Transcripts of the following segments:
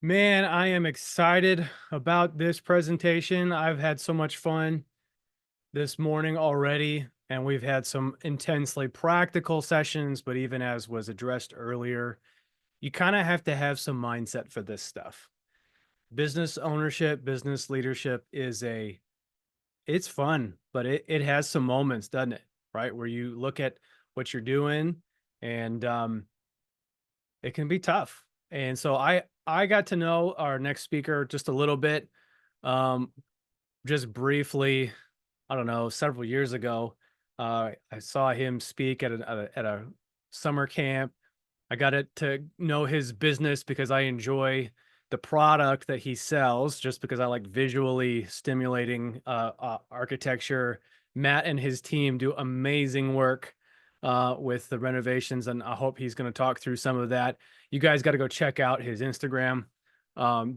Man, I am excited about this presentation. I've had so much fun this morning already, and we've had some intensely practical sessions, but even as was addressed earlier, you kind of have to have some mindset for this stuff. Business ownership, business leadership it's fun, but it has some moments, doesn't it? Right? Where you look at what you're doing and it can be tough. And so I got to know our next speaker just a little bit. Um, just briefly, I don't know, several years ago, I saw him speak at a summer camp. I got it to know his business because I enjoy the product that he sells, just because I like visually stimulating architecture. Matt and his team do amazing work with the renovations, and I hope he's going to talk through some of that. You guys got to go check out his Instagram.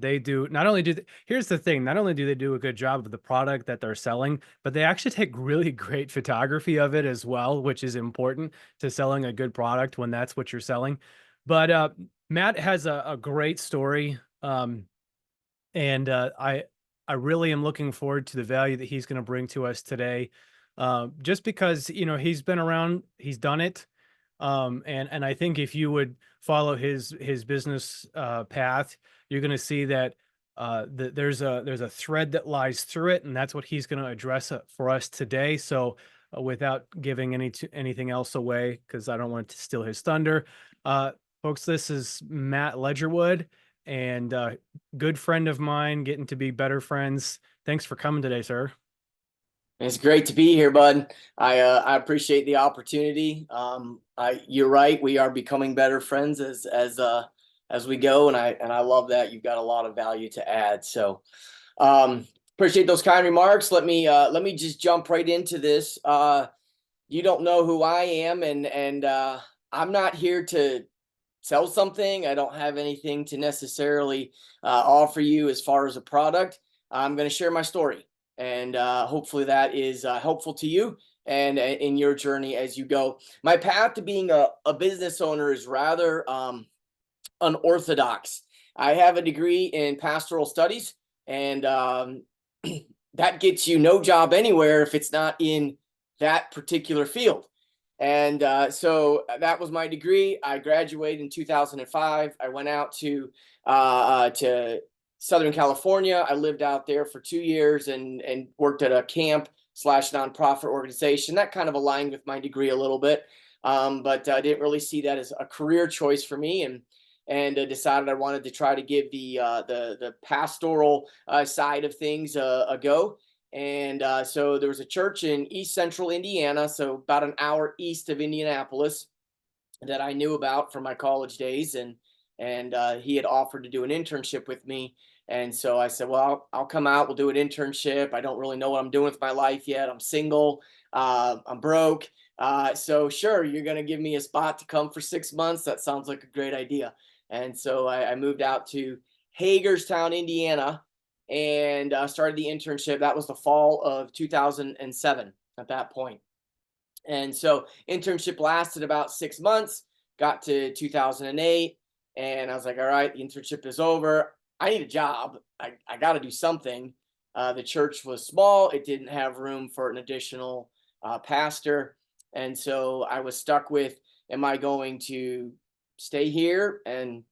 They do not only here's the thing, not only do they do a good job of the product that they're selling, but they actually take really great photography of it as well, which is important to selling a good product when that's what you're selling. But Matt has a great story, and I really am looking forward to the value that he's going to bring to us today. Just because he's been around, he's done it, and I think if you would follow his business path, you're going to see that there's a thread that lies through it, and that's what he's going to address for us today. So, without giving anything else away, because I don't want to steal his thunder, uh, folks, this is Matt Ledgerwood, and good friend of mine, getting to be better friends. Thanks for coming today, sir. It's great to be here, bud. I appreciate the opportunity. You're right. We are becoming better friends as we go, and I love that you've got a lot of value to add. So appreciate those kind remarks. Let me just jump right into this. You don't know who I am, and I'm not here to sell something. I don't have anything to necessarily offer you as far as a product. I'm going to share my story, and hopefully that is helpful to you and in your journey as you go. My path to being a business owner is rather unorthodox. I have a degree in pastoral studies, and that gets you no job anywhere if it's not in that particular field. And so that was my degree. I graduated in 2005. I went out to Southern California. I lived out there for 2 years and worked at a camp slash nonprofit organization. That kind of aligned with my degree a little bit, but I didn't really see that as a career choice for me, and decided I wanted to try to give the pastoral side of things a go. And so there was a church in East Central Indiana, so about an hour east of Indianapolis, that I knew about from my college days, and he had offered to do an internship with me. And so I said, well, I'll come out. We'll do an internship. I don't really know what I'm doing with my life yet. I'm single. I'm broke. So sure, you're going to give me a spot to come for 6 months. That sounds like a great idea. And so I moved out to Hagerstown, Indiana, and started the internship. That was the fall of 2007 at that point. And so internship lasted about 6 months, got to 2008, and I was like, all right, the internship is over. I need a job. I got to do something. The church was small. It didn't have room for an additional pastor. And so I was stuck with, am I going to stay here and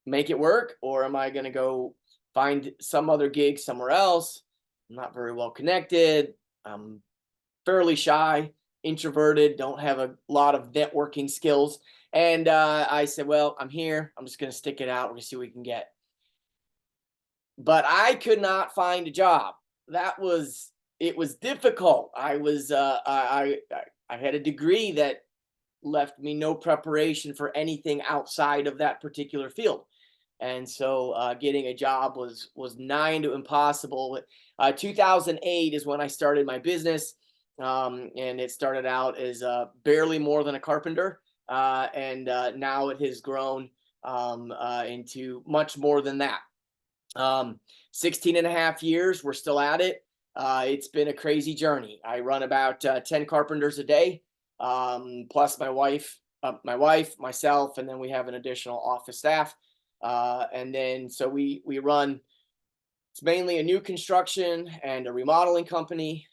make it work, or am I going to go find some other gig somewhere else? I'm not very well connected. I'm fairly shy, introverted, don't have a lot of networking skills. And I said, well, I'm here. I'm just going to stick it out. We're going to see what we can get. But I could not find a job. It was difficult. I had a degree that left me no preparation for anything outside of that particular field. And so getting a job was nigh to impossible. 2008 is when I started my business, and it started out as barely more than a carpenter, and now it has grown into much more than that. 16 and a half years, we're still at it. It's been a crazy journey. I run about 10 carpenters a day, plus my wife, myself, and then we have an additional office staff. And then so we run. It's mainly a new construction and a remodeling company.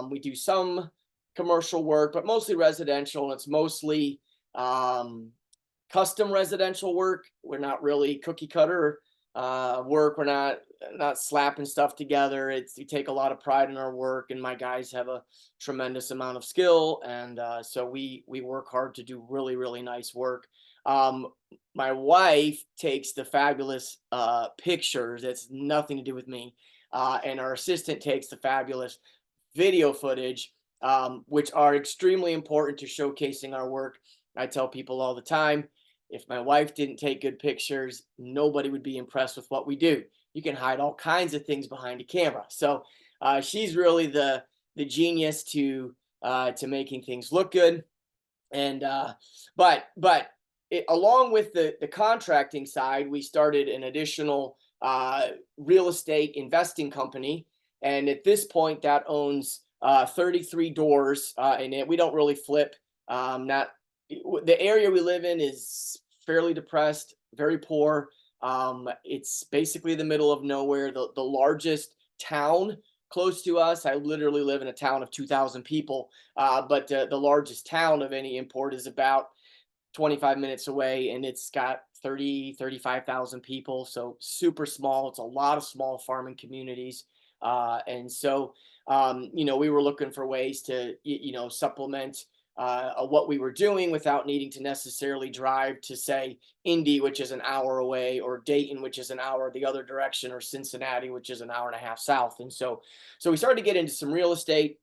We do some commercial work, but mostly residential. And it's mostly custom residential work. We're not really cookie cutter work. We're not slapping stuff together. We take a lot of pride in our work, and my guys have a tremendous amount of skill, and so we work hard to do really really nice work. Um, my wife takes the fabulous pictures. That's nothing to do with me, and our assistant takes the fabulous video footage, which are extremely important to showcasing our work. I tell people all the time, if my wife didn't take good pictures, nobody would be impressed with what we do. You can hide all kinds of things behind a camera. So she's really the genius to making things look good. And but along with the contracting side, we started an additional real estate investing company, and at this point, that owns 33 doors in it. We don't really flip. Not The area we live in is fairly depressed, very poor. It's basically the middle of nowhere. The largest town close to us, I literally live in a town of 2,000 people, but the largest town of any import is about 25 minutes away, and it's got 35,000 people. So super small. It's a lot of small farming communities. And so, we were looking for ways to, supplement what we were doing without needing to necessarily drive to, say, Indy, which is an hour away, or Dayton, which is an hour the other direction, or Cincinnati, which is an hour and a half south. And so we started to get into some real estate,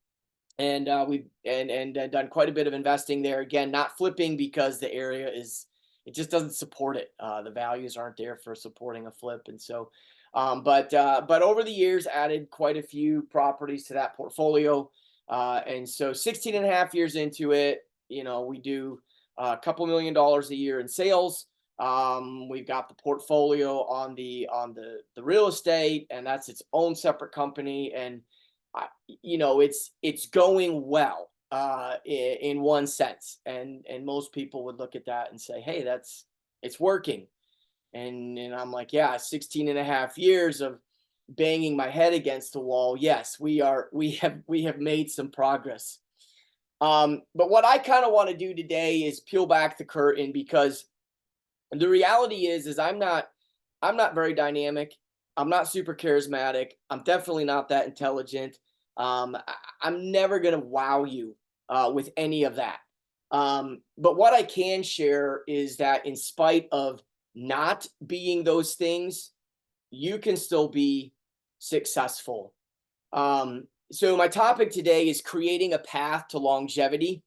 and we've done quite a bit of investing there. Again, not flipping because the area it just doesn't support it. The values aren't there for supporting a flip, and so. But over the years, added quite a few properties to that portfolio. And so 16 and a half years into it, we do a couple $1 million a year in sales. We've got the portfolio on the real estate, and that's its own separate company. And it's going well in one sense. And most people would look at that and say, hey, it's working. And I'm like, yeah, 16 and a half years of banging my head against the wall. Yes, we have made some progress. But what I kind of want to do today is peel back the curtain, because the reality is I'm not very dynamic. I'm not super charismatic. I'm definitely not that intelligent. I'm never going to wow you with any of that. But what I can share is that in spite of not being those things, you can still be successful. So my topic today is creating a path to longevity.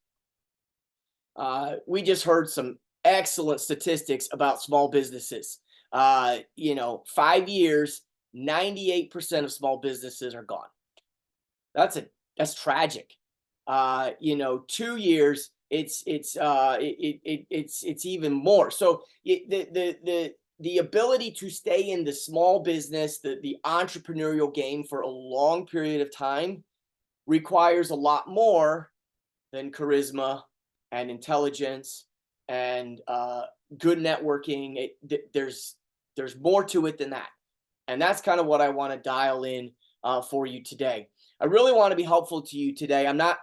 We just heard some excellent statistics about small businesses. 5 years, 98% of small businesses are gone. That's tragic. 2 years, it's even more. So the ability to stay in the small business, the entrepreneurial game for a long period of time requires a lot more than charisma and intelligence and good networking. There's more to it than that. And that's kind of what I want to dial in for you today. I really want to be helpful to you today. I'm not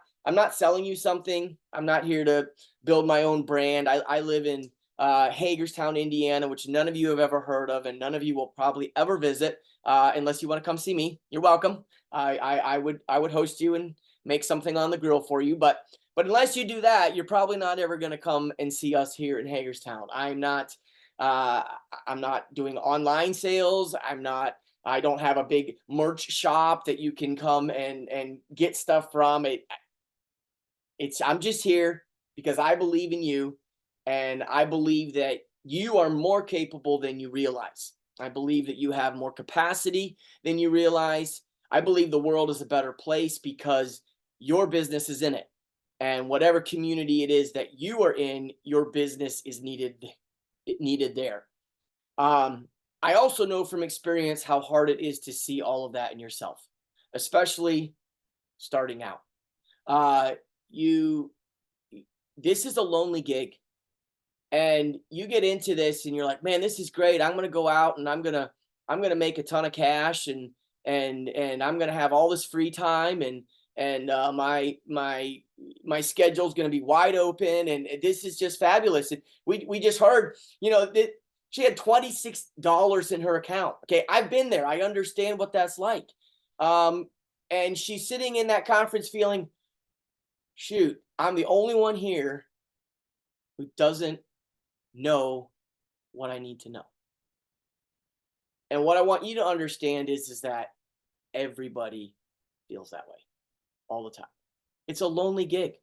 selling you something. I'm not here to build my own brand. I live in Hagerstown, Indiana, which none of you have ever heard of, and none of you will probably ever visit unless you want to come see me. You're welcome. I would host you and make something on the grill for you, but unless you do that, you're probably not ever going to come and see us here in Hagerstown. I'm not doing online sales. I don't have a big merch shop that you can come and get stuff from. I'm just here because I believe in you, and I believe that you are more capable than you realize. I believe that you have more capacity than you realize. I believe the world is a better place because your business is in it. And whatever community it is that you are in, your business is needed there. I also know from experience how hard it is to see all of that in yourself, especially starting out. This is a lonely gig. and you get into this and you're like, man, this is great. I'm going to go out and I'm going to make a ton of cash, and I'm going to have all this free time, and my schedule is going to be wide open, and this is just fabulous. And we just heard, that she had $26 in her account. Okay, I've been there. I understand what that's like. And she's sitting in that conference feeling, shoot, I'm the only one here who doesn't know what I need to know. And what I want you to understand is that everybody feels that way all the time. It's a lonely gig.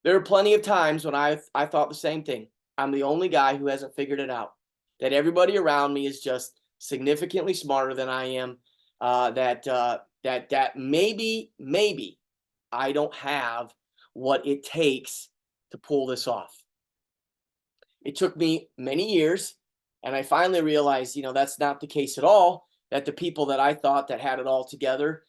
There are plenty of times when I thought the same thing. I'm the only guy who hasn't figured it out. That everybody around me is just significantly smarter than I am. That maybe I don't have what it takes to pull this off. It took me many years, and I finally realized, that's not the case at all. That the people that I thought that had it all together,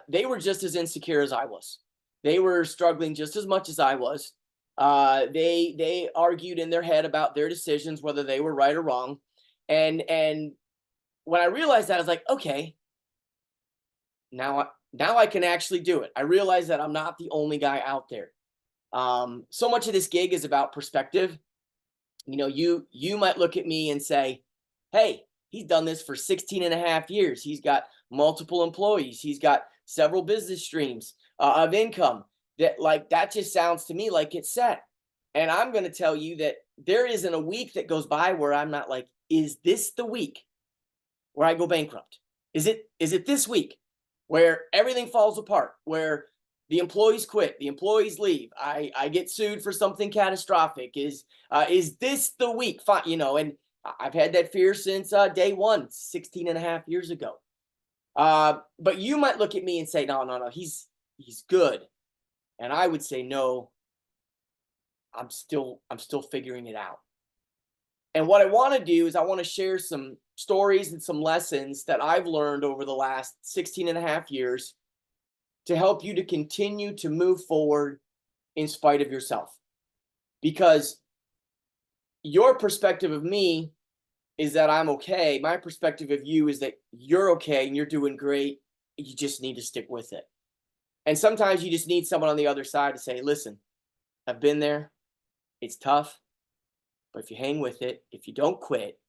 they were just as insecure as I was. They were struggling just as much as I was. They argued in their head about their decisions, whether they were right or wrong. And when I realized that, I was like, okay, now I can actually do it. I realized that I'm not the only guy out there. So much of this gig is about perspective. You might look at me and say, hey, he's done this for 16 and a half years. He's got multiple employees. He's got several business streams of income. That just sounds to me like it's set. And I'm going to tell you that there isn't a week that goes by where I'm not like, is this the week where I go bankrupt? Is it this week where everything falls apart, where the employees quit, the employees leave, I get sued for something catastrophic? Is this the week? Fine, and I've had that fear since day one, 16 and a half years ago. But you might look at me and say, no, he's good. And I would say, no, I'm still figuring it out. And what I want to do is I want to share some stories and some lessons that I've learned over the last 16 and a half years to help you to continue to move forward in spite of yourself. Because your perspective of me is that I'm okay. My perspective of you is that you're okay and you're doing great. You just need to stick with it. And sometimes you just need someone on the other side to say, listen, I've been there. It's tough. But if you hang with it, if you don't quit,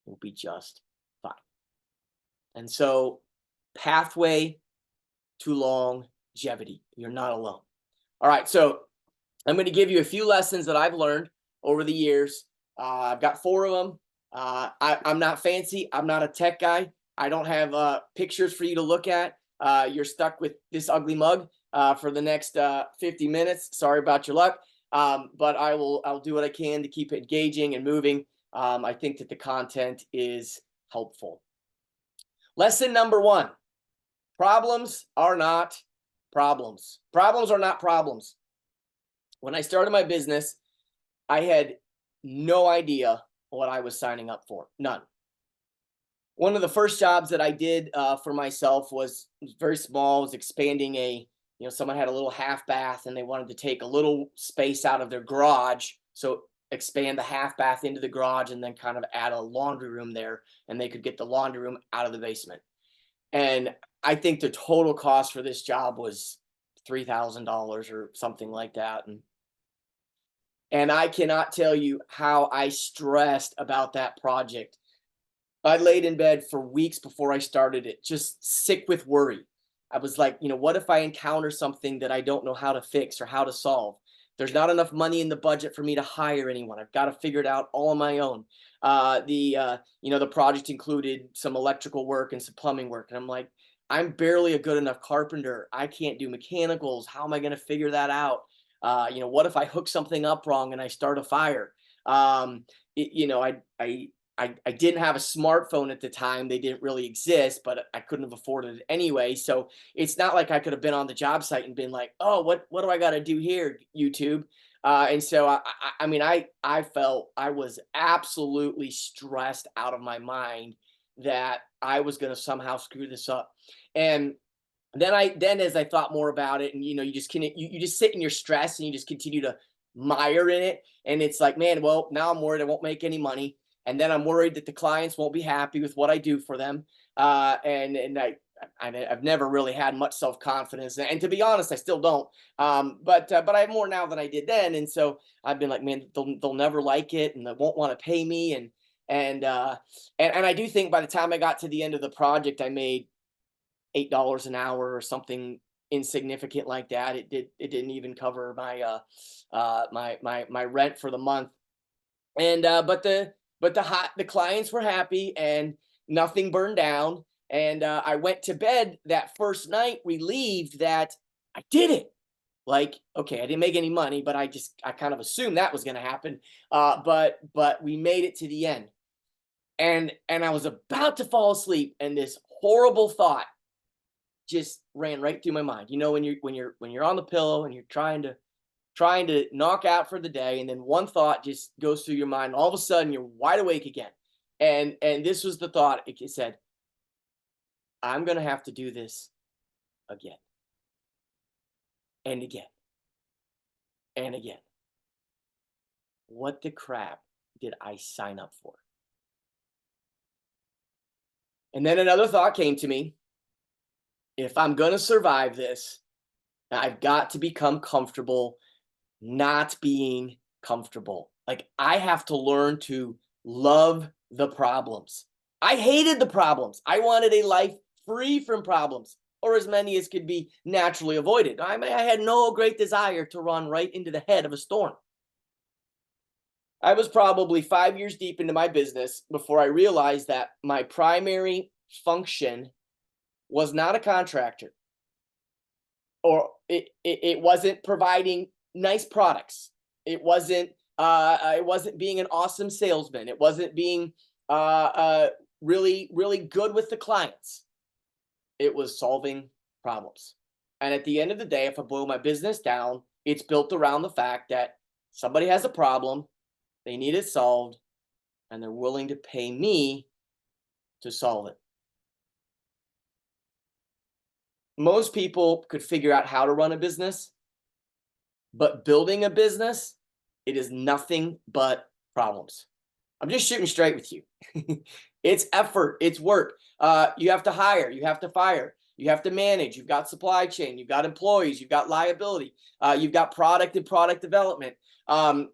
you'll be just fine. And so, pathway to longevity. You're not alone. All right. So I'm going to give you a few lessons that I've learned over the years. I've got 4 of them. I'm not fancy. I'm not a tech guy. I don't have pictures for you to look at. You're stuck with this ugly mug for the next 50 minutes. Sorry about your luck. But I'll do what I can to keep it engaging and moving. I think that the content is helpful. Lesson number 1, problems are not problems. Problems are not problems. When I started my business, I had no idea what I was signing up for. None. One of the first jobs that I did for myself was very small. Was expanding someone had a little half bath and they wanted to take a little space out of their garage. So expand the half bath into the garage and then kind of add a laundry room there, and they could get the laundry room out of the basement. And I think the total cost for this job was $3,000 or something like that. And I cannot tell you how I stressed about that project. I laid in bed for weeks before I started it, just sick with worry. I was like, what if I encounter something that I don't know how to fix or how to solve? There's not enough money in the budget for me to hire anyone. I've got to figure it out all on my own. The project included some electrical work and some plumbing work. And I'm like, I'm barely a good enough carpenter. I can't do mechanicals. How am I going to figure that out? What if I hook something up wrong and I start a fire? I didn't have a smartphone at the time. They didn't really exist, but I couldn't have afforded it anyway. So it's not like I could have been on the job site and been like, oh, what do I got to do here, YouTube? And so, I felt I was absolutely stressed out of my mind that I was going to somehow screw this up. And then as I thought more about it, and you just sit in your stress and you just continue to mire in it. And it's like, man, well, now I'm worried I won't make any money. And then I'm worried that the clients won't be happy with what I do for them. And I've never really had much self-confidence. And to be honest, I still don't. But I have more now than I did then. And so I've been like, man, they'll never like it and they won't want to pay me. And I do think by the time I got to the end of the project, I made $8 an hour or something insignificant like that. It didn't even cover my my rent for the month. And but the clients were happy and nothing burned down. And I went to bed that first night relieved that I did it. Like, okay, I didn't make any money, but I kind of assumed that was going to happen. But we made it to the end. And I was about to fall asleep, and this horrible thought just ran right through my mind. You know, when you're on the pillow and you're trying to knock out for the day, and then one thought just goes through your mind, and all of a sudden you're wide awake again. And this was the thought. It said, I'm gonna have to do this again and again and again. What the crap did I sign up for? And then another thought came to me. If I'm gonna survive this, I've got to become comfortable not being comfortable. Like, I have to learn to love the problems. I hated the problems. I wanted a life free from problems, or as many as could be naturally avoided. I had no great desire to run right into the head of a storm. I was probably 5 years deep into my business before I realized that my primary function was not a contractor, or it wasn't providing nice products. It wasn't being an awesome salesman. It wasn't being really good with the clients. It was solving problems. And at the end of the day, if I boil my business down, it's built around the fact that somebody has a problem, they need it solved, and they're willing to pay me to solve it. Most people could figure out how to run a business, but building a business, it is nothing but problems. I'm just shooting straight with you. It's effort, it's work. You have to hire, you have to fire, you have to manage, you've got supply chain, you've got employees, you've got liability, you've got product and product development,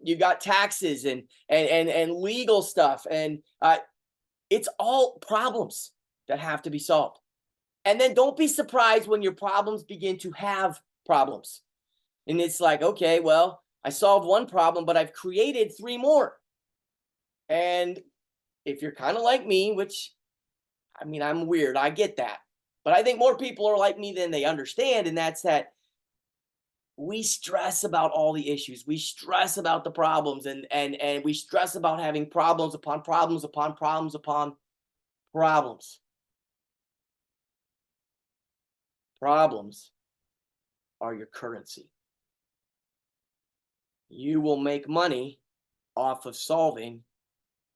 you've got taxes and legal stuff. And it's all problems that have to be solved. And then don't be surprised when your problems begin to have problems. And it's like, okay, well, I solved one problem, but I've created 3 more. And if you're kind of like me, which, I mean, I'm weird, I get that. But I think more people are like me than they understand. And that's that we stress about all the issues. We stress about the problems, and we stress about having problems upon problems upon problems upon problems. Problems are your currency. You will make money off of solving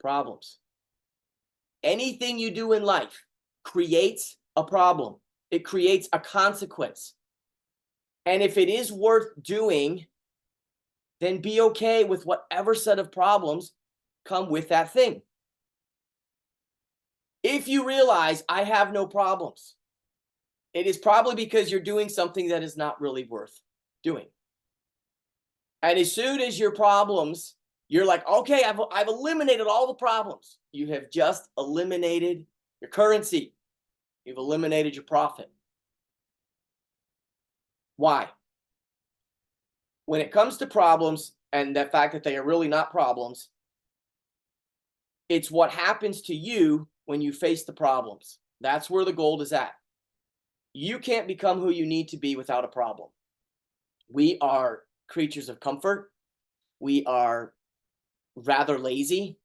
problems. Anything you do in life creates a problem. It creates a consequence. And if it is worth doing, then be okay with whatever set of problems come with that thing. If you realize I have no problems, it is probably because you're doing something that is not really worth doing. And as soon as your problems, you're like, okay, I've eliminated all the problems. You have just eliminated your currency. You've eliminated your profit. Why? When it comes to problems and the fact that they are really not problems, it's what happens to you when you face the problems. That's where the gold is at. You can't become who you need to be without a problem. We are creatures of comfort. We are rather lazy.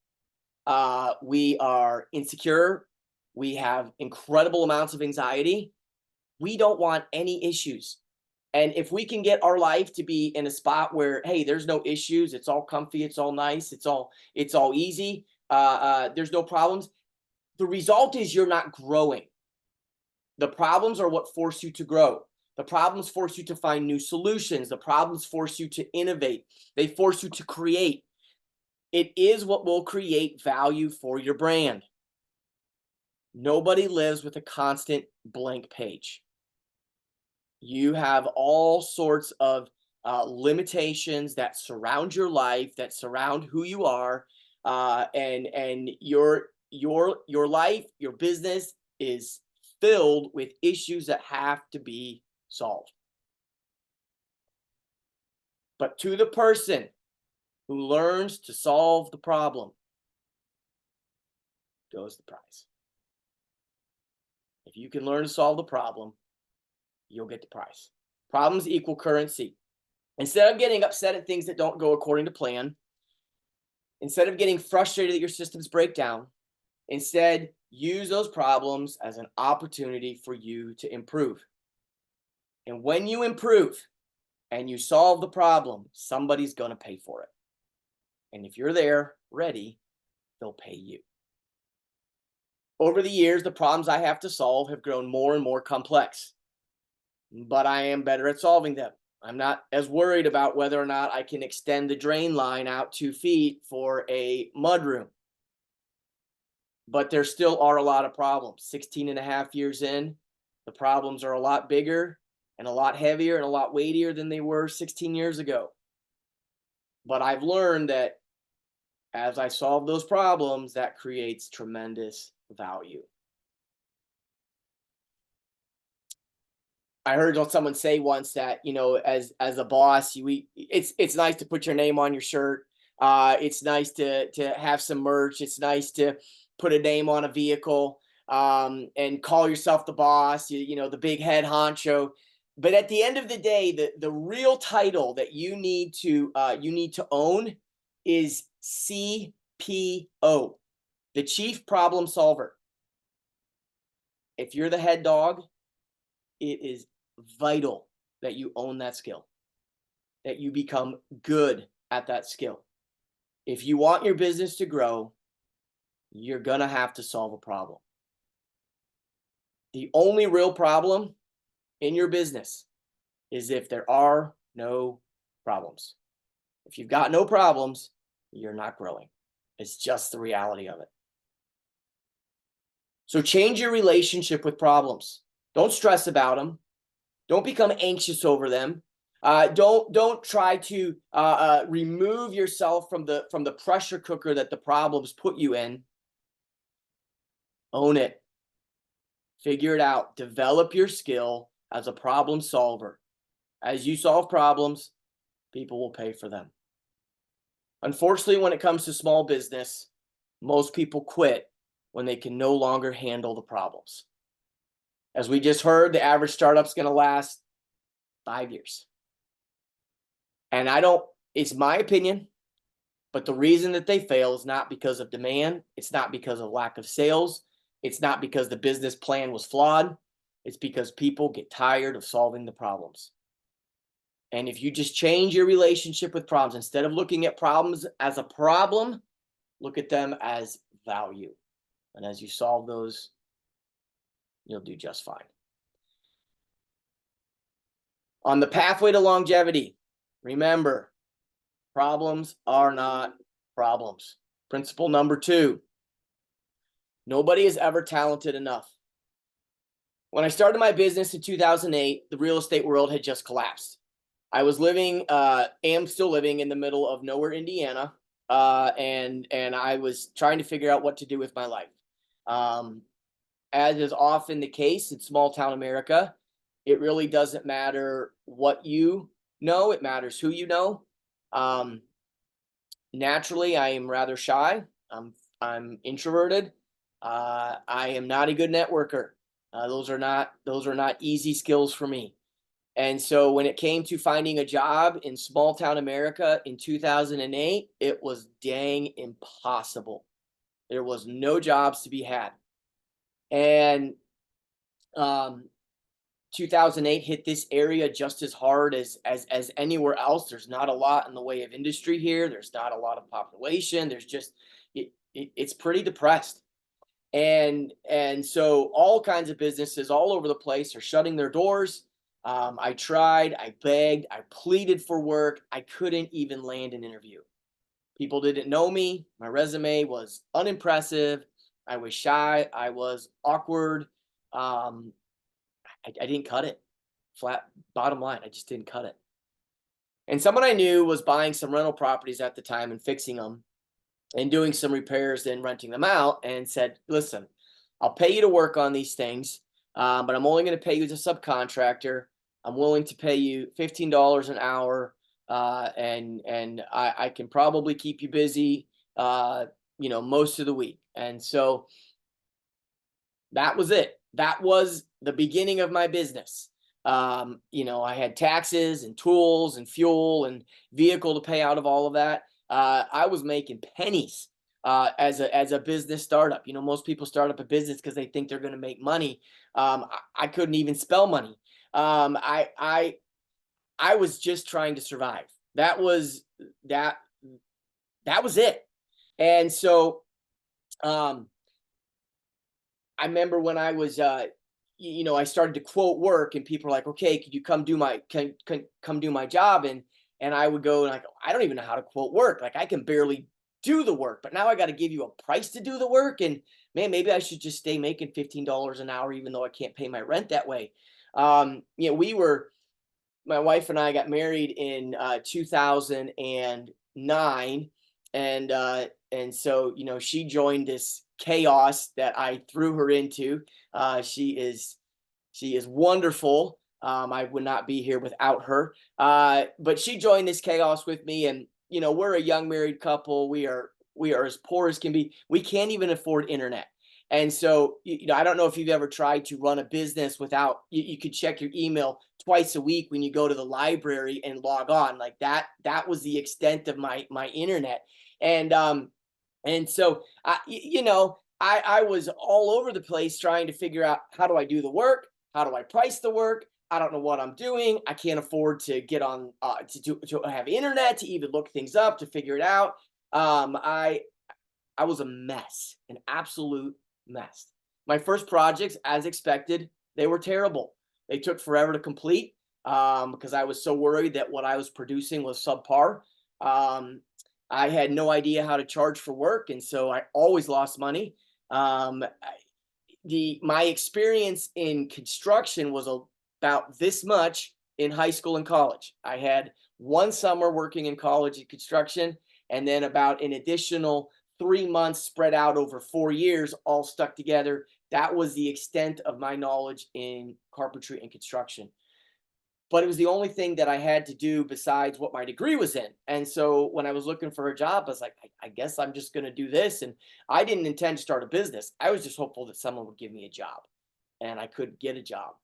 We are insecure. We have incredible amounts of anxiety. We don't want any issues. And if we can get our life to be in a spot where, hey, there's no issues, it's all comfy, it's all nice, it's all easy, there's no problems, the result is you're not growing. The problems are what force you to grow. The problems force you to find new solutions. The problems force you to innovate. They force you to create. It is what will create value for your brand. Nobody lives with a constant blank page. You have all sorts of limitations that surround your life, that surround who you are, and your life, your business is filled with issues that have to be solved. But to the person who learns to solve the problem goes the prize. If you can learn to solve the problem, you'll get the prize. Problems equal currency. Instead of getting upset at things that don't go according to plan, instead of getting frustrated that your systems break down, instead use those problems as an opportunity for you to improve. And when you improve and you solve the problem, somebody's going to pay for it. And if you're there, ready, they'll pay you. Over the years, the problems I have to solve have grown more and more complex, but I am better at solving them. I'm not as worried about whether or not I can extend the drain line out 2 feet for a mudroom. But there still are a lot of problems. 16 and a half years in, the problems are a lot bigger and a lot heavier and a lot weightier than they were 16 years ago. But I've learned that as I solve those problems, that creates tremendous value. I heard someone say once that, as a boss, it's nice to put your name on your shirt. It's nice to have some merch. It's nice to put a name on a vehicle, and call yourself the boss, the big head honcho. But at the end of the day, the real title that you need to own is CPO, the Chief Problem Solver. If you're the head dog, it is vital that you own that skill, that you become good at that skill. If you want your business to grow, you're going to have to solve a problem. The only real problem in your business is if there are no problems. If you've got no problems, you're not growing. It's just the reality of it. So change your relationship with problems. Don't stress about them. Don't become anxious over them. Don't try to remove yourself from the pressure cooker that the problems put you in. Own it. Figure it out. Develop your skill as a problem solver. As you solve problems, people will pay for them. Unfortunately, when it comes to small business, most people quit when they can no longer handle the problems. As we just heard, the average startup's going to last 5 years. And it's my opinion, but the reason that they fail is not because of demand. It's not because of lack of sales. It's not because the business plan was flawed. It's because people get tired of solving the problems. And if you just change your relationship with problems, instead of looking at problems as a problem, look at them as value. And as you solve those, you'll do just fine. On the pathway to longevity, remember, problems are not problems. Principle number 2, nobody is ever talented enough. When I started my business in 2008, the real estate world had just collapsed. I was am still living in the middle of nowhere, Indiana, and I was trying to figure out what to do with my life. As is often the case in small town America, it really doesn't matter what you know, it matters who you know. Naturally, I am rather shy. I'm introverted. I am not a good networker. Those are not easy skills for me. And so when it came to finding a job in small town America in 2008, it was dang impossible. There was no jobs to be had. And 2008 hit this area just as hard as anywhere else. There's not a lot in the way of industry here. There's not a lot of population. There's just it's pretty depressed. And so all kinds of businesses all over the place are shutting their doors. I tried, I begged, I pleaded for work. I couldn't even land an interview. People didn't know me. My resume was unimpressive. I was shy. I was awkward. Um, I didn't cut it. Flat bottom line, I just didn't cut it. And someone I knew was buying some rental properties at the time and fixing them and doing some repairs and renting them out, and said, listen, I'll pay you to work on these things, but I'm only going to pay you as a subcontractor. I'm willing to pay you $15 an hour, and I can probably keep you busy, most of the week. And so that was it. That was the beginning of my business. I had taxes and tools and fuel and vehicle to pay out of all of that. I was making pennies as a business startup. Most people start up a business because they think they're going to make money. I couldn't even spell money. I was just trying to survive. That was that. That was it. And so um, I remember when I was, I started to quote work, and people were like, "Okay, could you come do come do my job?" And I would go, like, I don't even know how to quote work. Like, I can barely do the work, but now I got to give you a price to do the work. And man, maybe I should just stay making $15 an hour, even though I can't pay my rent that way. My wife and I got married in 2009, and so she joined this chaos that I threw her into. She is wonderful. I would not be here without her. But she joined this chaos with me, and we're a young married couple. We are as poor as can be. We can't even afford internet. And so, I don't know if you've ever tried to run a business without, you could check your email twice a week when you go to the library and log on. Like that was the extent of my internet. And so, I was all over the place trying to figure out, how do I do the work? How do I price the work? I don't know what I'm doing. I can't afford to get on to have internet to even look things up, to figure it out. I was a mess, an absolute mess. My first projects, as expected, they were terrible. They took forever to complete, because I was so worried that what I was producing was subpar. Um, I had no idea how to charge for work, and so I always lost money. Um, my experience in construction was about this much in high school and college. I had one summer working in college in construction, and then about an additional 3 months spread out over 4 years, all stuck together. That was the extent of my knowledge in carpentry and construction. But it was the only thing that I had to do besides what my degree was in. And so when I was looking for a job, I was like, I guess I'm just going to do this. And I didn't intend to start a business. I was just hopeful that someone would give me a job, and I could get a job.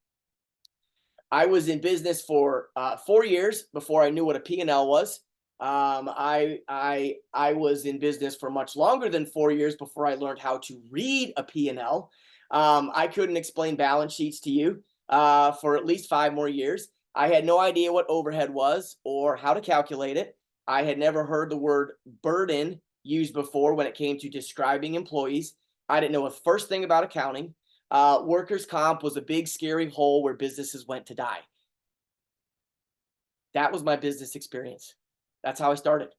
I was in business for 4 years before I knew what a P&L was. I was in business for much longer than 4 years before I learned how to read a P&L. I couldn't explain balance sheets to you for at least 5 more years. I had no idea what overhead was or how to calculate it. I had never heard the word burden used before when it came to describing employees. I didn't know a first thing about accounting. Workers' comp was a big, scary hole where businesses went to die. That was my business experience. That's how I started.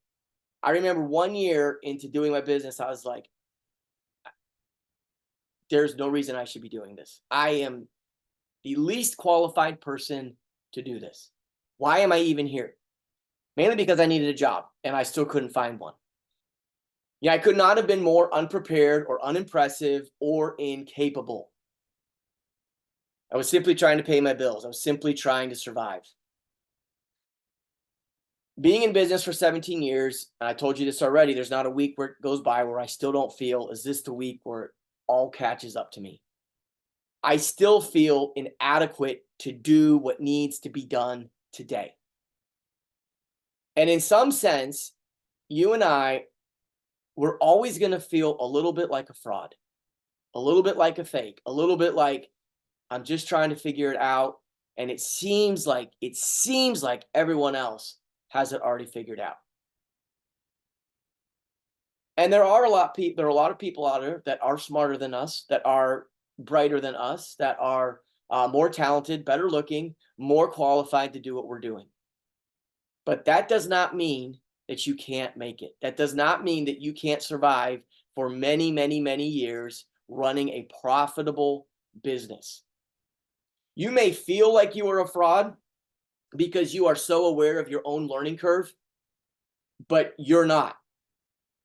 I remember 1 year into doing my business, I was like, there's no reason I should be doing this. I am the least qualified person to do this. Why am I even here? Mainly because I needed a job and I still couldn't find one. Yeah, I could not have been more unprepared or unimpressive or incapable. I was simply trying to pay my bills. I was simply trying to survive. Being in business for 17 years, and I told you this already, there's not a week where it goes by where I still don't feel, is this the week where it all catches up to me? I still feel inadequate to do what needs to be done today. And in some sense, you and I, we're always going to feel a little bit like a fraud, a little bit like a fake, a little bit like I'm just trying to figure it out. And it seems like everyone else has it already figured out. And there are a lot of people out there that are smarter than us, that are brighter than us, that are more talented, better looking, more qualified to do what we're doing. But that does not mean that you can't make it. That does not mean that you can't survive for many, many, many years running a profitable business. You may feel like you are a fraud because you are so aware of your own learning curve, but you're not.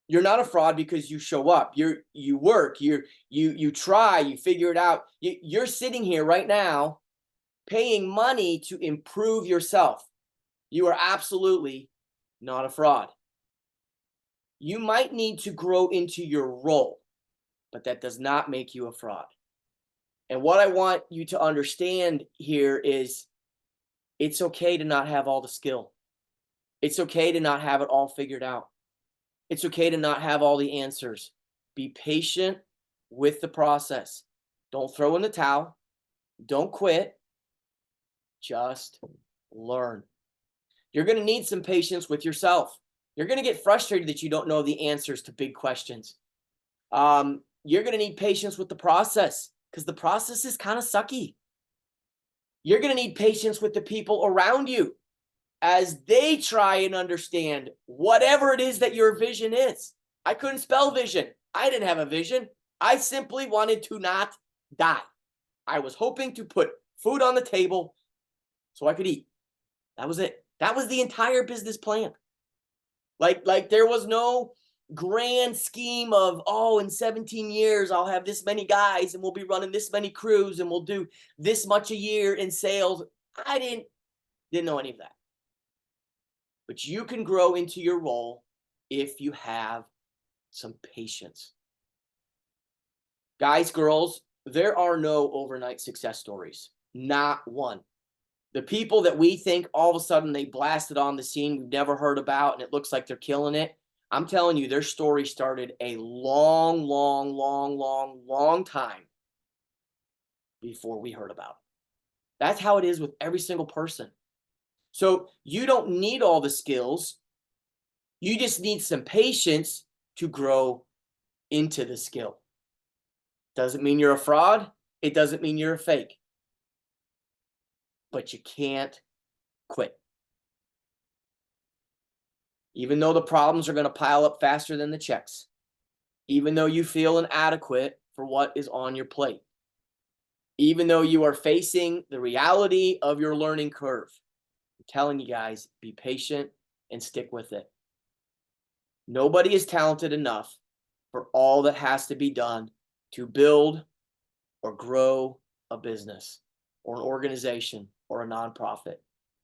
You're not a fraud because you show up. You work. You try. You figure it out. You're sitting here right now, paying money to improve yourself. You are absolutely not a fraud. You might need to grow into your role, but that does not make you a fraud. And what I want you to understand here is it's okay to not have all the skill. It's okay to not have it all figured out. It's okay to not have all the answers. Be patient with the process. Don't throw in the towel. Don't quit. Just learn. You're going to need some patience with yourself. You're going to get frustrated that you don't know the answers to big questions. You're going to need patience with the process because the process is kind of sucky. You're going to need patience with the people around you as they try and understand whatever it is that your vision is. I couldn't spell vision. I didn't have a vision. I simply wanted to not die. I was hoping to put food on the table so I could eat. That was it. That was the entire business plan. Like there was no grand scheme of, oh, in 17 years, I'll have this many guys and we'll be running this many crews and we'll do this much a year in sales. I didn't know any of that. But you can grow into your role if you have some patience. Guys, girls, there are no overnight success stories. Not one. The people that we think all of a sudden they blasted on the scene we've never heard about and it looks like they're killing it, I'm telling you, their story started a long time before we heard about it. That's how it is with every single person. So you don't need all the skills. You just need some patience to grow into the skill. Doesn't mean you're a fraud. It doesn't mean you're a fake. But you can't quit. Even though the problems are going to pile up faster than the checks. Even though you feel inadequate for what is on your plate. Even though you are facing the reality of your learning curve. I'm telling you guys, be patient and stick with it. Nobody is talented enough for all that has to be done to build or grow a business or an organization or a nonprofit.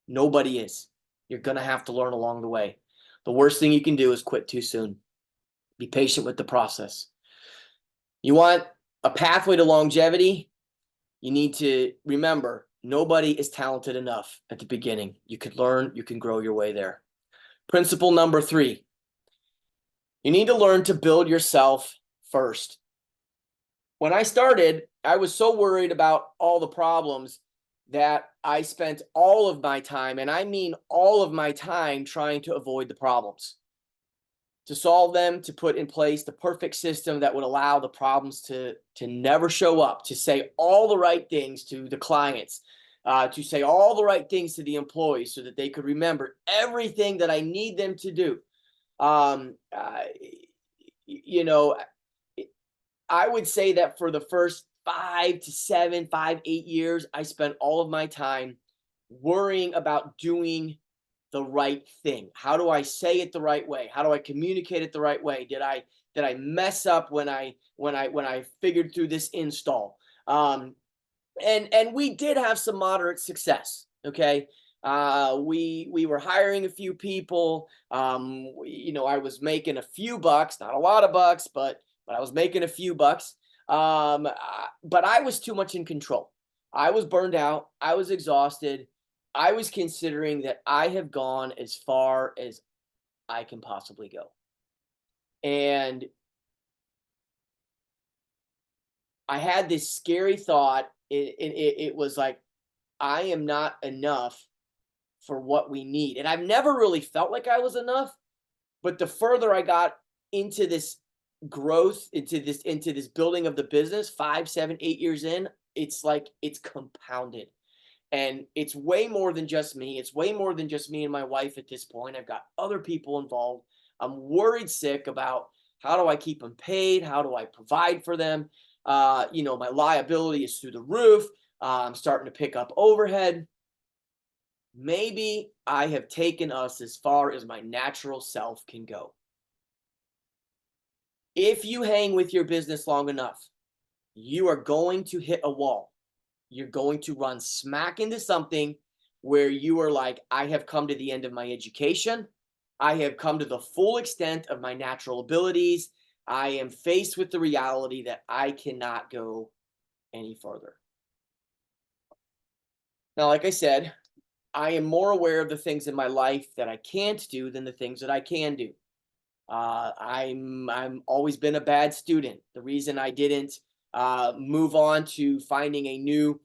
Nobody is. You're going to have to learn along the way. The worst thing you can do is quit too soon. Be patient with the process. You want a pathway to longevity? You need to remember, nobody is talented enough at the beginning. You can learn, you can grow your way there. Principle number 3. You need to learn to build yourself first. When I started, I was so worried about all the problems that I spent all of my time, and I mean all of my time, trying to avoid the problems, to solve them, to put in place the perfect system that would allow the problems to never show up, to say all the right things to the clients, to say all the right things to the employees so that they could remember everything that I need them to do. You know, I would say that for the first 5 to 7, 5, 8 years, I spent all of my time worrying about doing the right thing. How do I say it the right way? How do I communicate it the right way? Did I mess up when I figured through this install? And we did have some moderate success. Okay. We were hiring a few people. You know, I was making a few bucks, not a lot of bucks, but I was making a few bucks. But I was too much in control. I was burned out. I was exhausted. I was considering that I have gone as far as I can possibly go. And I had this scary thought. It was like, I am not enough for what we need. And I've never really felt like I was enough. But the further I got into this growth into this building of the business, 5, 7, 8 years in, it's like it's compounded. And it's way more than just me. It's way more than just me and my wife at this point. I've got other people involved. I'm worried sick about how do I keep them paid? How do I provide for them? My liability is through the roof. I'm starting to pick up overhead. Maybe I have taken us as far as my natural self can go. If you hang with your business long enough, you are going to hit a wall. You're going to run smack into something where you are like, I have come to the end of my education. I have come to the full extent of my natural abilities. I am faced with the reality that I cannot go any further. Now, like I said, I am more aware of the things in my life that I can't do than the things that I can do. I'm always been a bad student. The reason I didn't move on to finding a new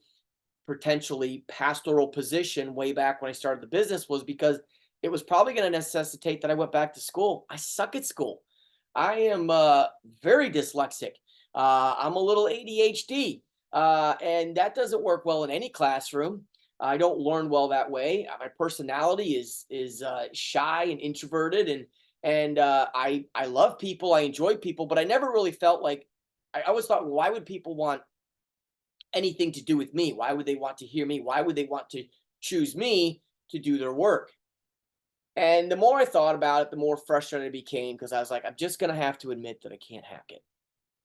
potentially pastoral position way back when I started the business was because it was probably going to necessitate that I went back to school. I suck at school. I am very dyslexic. I'm a little ADHD, and that doesn't work well in any classroom. I don't learn well that way. My personality is shy and introverted, and I love people. I enjoy people, but I never really felt like I always thought, why would people want anything to do with me? Why would they want to hear me? Why would they want to choose me to do their work? And the more I thought about it, the more frustrated I became because I was like, I'm just going to have to admit that I can't hack it.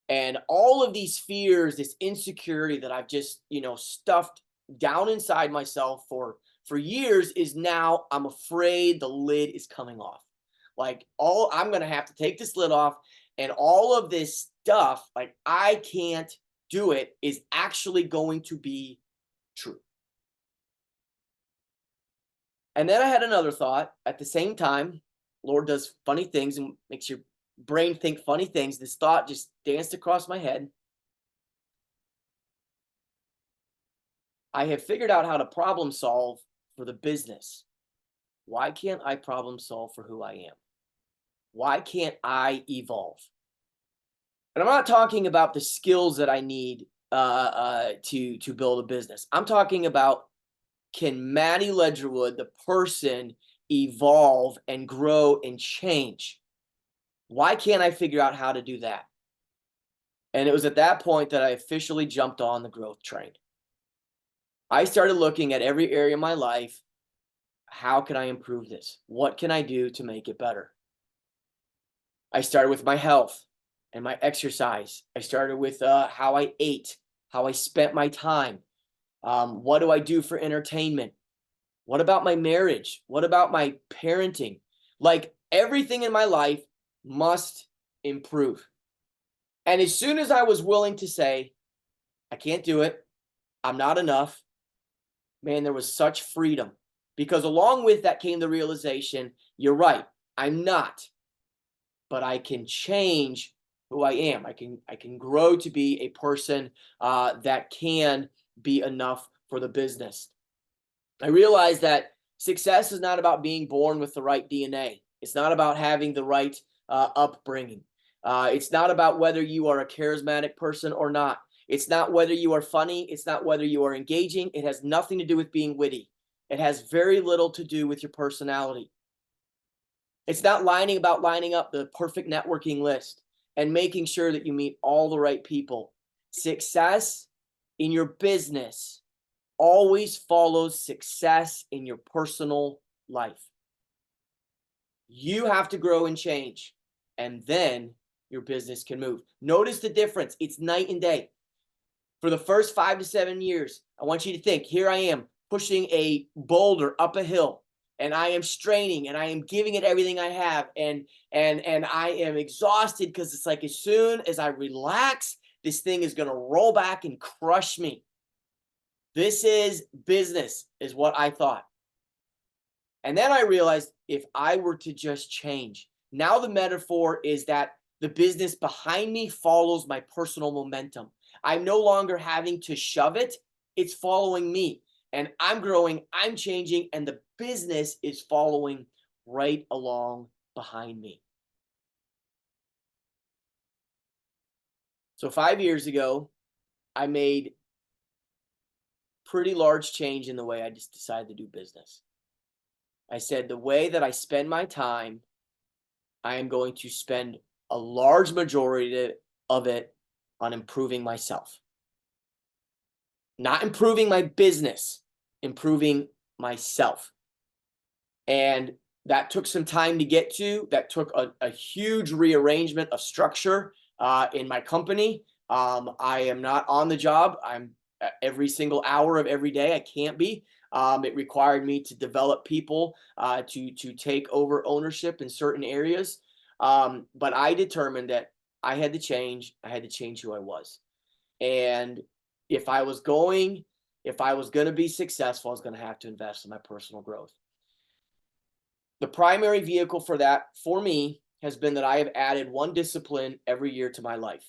And all of these fears, this insecurity that I've just, stuffed down inside myself for years is now I'm afraid the lid is coming off. Like I'm going to have to take this lid off, and all of this stuff, like I can't do it, is actually going to be true. And then I had another thought at the same time. Lord does funny things and makes your brain think funny things. This thought just danced across my head. I have figured out how to problem solve for the business. Why can't I problem solve for who I am? Why can't I evolve? And I'm not talking about the skills that I need to build a business. I'm talking about, can Matty Ledgerwood, the person, evolve and grow and change? Why can't I figure out how to do that? And it was at that point that I officially jumped on the growth train. I started looking at every area of my life. How can I improve this? What can I do to make it better? I started with my health and my exercise. I started with how I ate, how I spent my time. What do I do for entertainment? What about my marriage? What about my parenting? Like everything in my life must improve. And as soon as I was willing to say, I can't do it, I'm not enough, man, there was such freedom. Because along with that came the realization, you're right, I'm not, but I can change who I am. I can grow to be a person that can be enough for the business. I realized that success is not about being born with the right DNA. It's not about having the right upbringing. It's not about whether you are a charismatic person or not. It's not whether you are funny. It's not whether you are engaging. It has nothing to do with being witty. It has very little to do with your personality. It's not lining up the perfect networking list and making sure that you meet all the right people. Success in your business always follows success in your personal life. You have to grow and change, and then your business can move. Notice the difference. It's night and day. For the first 5 to 7 years, I want you to think, here I am pushing a boulder up a hill, and I am straining, and I am giving it everything I have, and I am exhausted because it's like as soon as I relax, this thing is going to roll back and crush me. This is business, is what I thought. And then I realized if I were to just change, now the metaphor is that the business behind me follows my personal momentum. I'm no longer having to shove it. It's following me, and I'm growing, I'm changing, and the business is following right along behind me. So 5 years ago, I made pretty large change in the way I just decided to do business. I said, the way that I spend my time, I am going to spend a large majority of it on improving myself. Not improving my business, improving myself. And that took some time to get to. That took a huge rearrangement of structure in my company. I am not on the job. I'm every single hour of every day. I can't be. It required me to develop people to take over ownership in certain areas. But I determined that I had to change. I had to change who I was. And if I was going to be successful, I was going to have to invest in my personal growth. The primary vehicle for that for me has been that I have added one discipline every year to my life.